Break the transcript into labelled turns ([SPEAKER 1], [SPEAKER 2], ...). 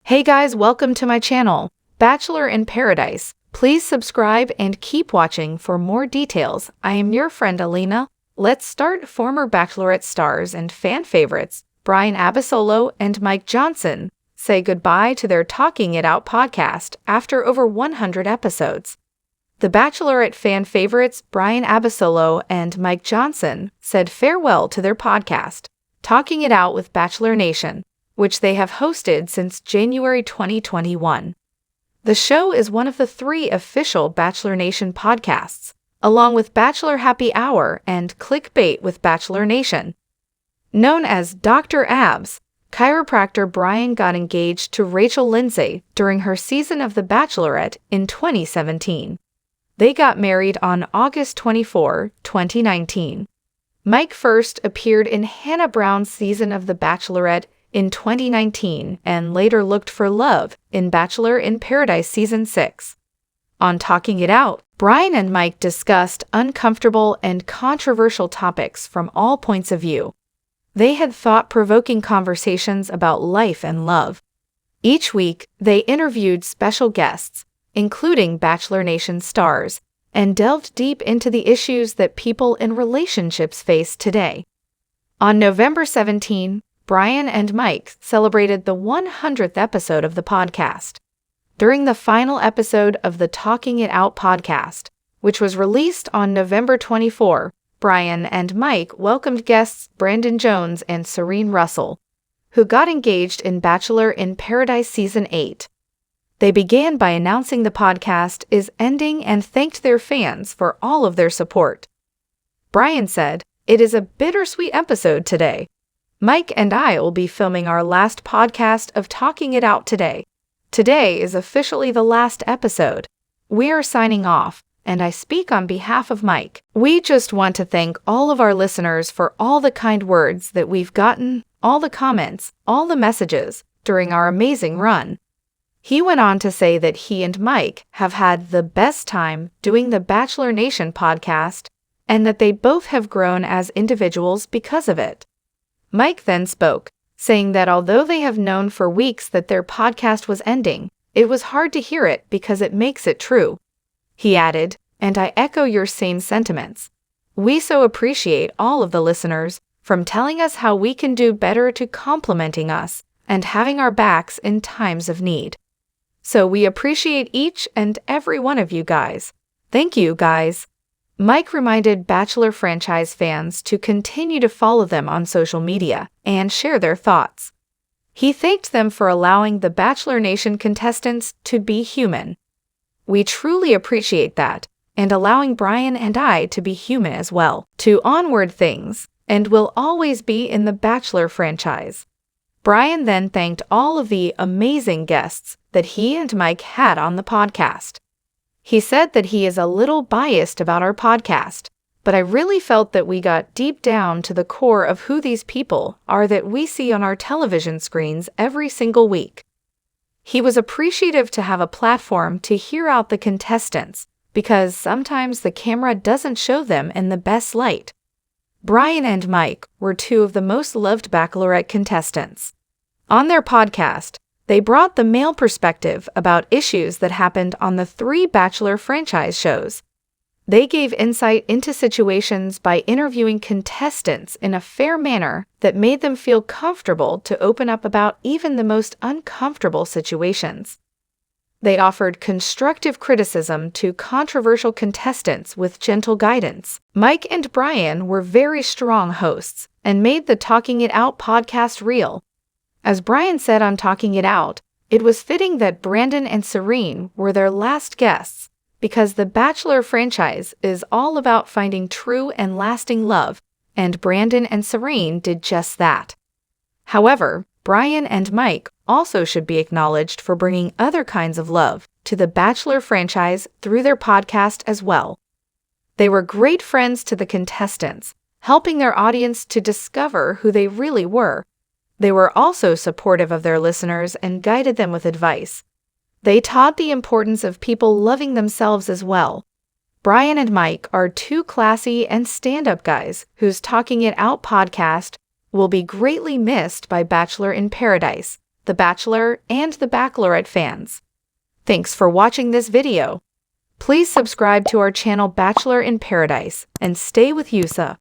[SPEAKER 1] Hey guys, welcome to my channel, Bachelor in Paradise. Please subscribe and keep watching for more details. I am your friend Alina. Let's start. Former Bachelorette stars and fan favorites, Bryan Abasolo and Mike Johnson, say goodbye to their Talking It Out podcast after over 100 episodes. The Bachelorette fan favorites Bryan Abasolo and Mike Johnson said farewell to their podcast, Talking It Out with Bachelor Nation, which they have hosted since January 2021. The show is one of the 3 official Bachelor Nation podcasts, along with Bachelor Happy Hour and Clickbait with Bachelor Nation. Known as Dr. Abs, chiropractor Bryan got engaged to Rachel Lindsay during her season of The Bachelorette in 2017. They got married on August 24, 2019. Mike first appeared in Hannah Brown's season of The Bachelorette in 2019 and later looked for love in Bachelor in Paradise Season 6. On Talking It Out, Bryan and Mike discussed uncomfortable and controversial topics from all points of view. They had thought-provoking conversations about life and love. Each week, they interviewed special guests, including Bachelor Nation stars, and delved deep into the issues that people in relationships face today. On November 17, Bryan and Mike celebrated the 100th episode of the podcast. During the final episode of the Talking It Out podcast, which was released on November 24, Bryan and Mike welcomed guests Brandon Jones and Serene Russell, who got engaged in Bachelor in Paradise Season 8. They began by announcing the podcast is ending and thanked their fans for all of their support. Bryan said, "It is a bittersweet episode today. Mike and I will be filming our last podcast of Talking It Out today. Today is officially the last episode. We are signing off, and I speak on behalf of Mike. We just want to thank all of our listeners for all the kind words that we've gotten, all the comments, all the messages during our amazing run." He went on to say that he and Mike have had the best time doing the Bachelor Nation podcast and that they both have grown as individuals because of it. Mike then spoke, saying that although they have known for weeks that their podcast was ending, it was hard to hear it because it makes it true. He added, "And I echo your same sentiments. We so appreciate all of the listeners, from telling us how we can do better to complimenting us and having our backs in times of need. So we appreciate each and every one of you guys. Thank you, guys." Mike reminded Bachelor franchise fans to continue to follow them on social media and share their thoughts. He thanked them for allowing the Bachelor Nation contestants to be human. "We truly appreciate that, and allowing Bryan and I to be human as well, to onward things, and will always be in the Bachelor franchise." Bryan then thanked all of the amazing guests that he and Mike had on the podcast. He said that he is a little biased about our podcast, but I really felt that we got deep down to the core of who these people are that we see on our television screens every single week. He was appreciative to have a platform to hear out the contestants because sometimes the camera doesn't show them in the best light. Bryan and Mike were 2 of the most loved Bachelorette contestants. On their podcast, they brought the male perspective about issues that happened on the 3 Bachelor franchise shows. They gave insight into situations by interviewing contestants in a fair manner that made them feel comfortable to open up about even the most uncomfortable situations. They offered constructive criticism to controversial contestants with gentle guidance. Mike and Bryan were very strong hosts and made the Talking It Out podcast real. As Bryan said on Talking It Out, it was fitting that Brandon and Serene were their last guests because the Bachelor franchise is all about finding true and lasting love, and Brandon and Serene did just that. However, Bryan and Mike also should be acknowledged for bringing other kinds of love to the Bachelor franchise through their podcast as well. They were great friends to the contestants, helping their audience to discover who they really were. They were also supportive of their listeners and guided them with advice. They taught the importance of people loving themselves as well. Bryan and Mike are 2 classy and stand-up guys whose Talking It Out podcast will be greatly missed by Bachelor in Paradise, The Bachelor, and the Bachelorette fans. Thanks for watching this video. Please subscribe to our channel Bachelor in Paradise and stay with Yusa.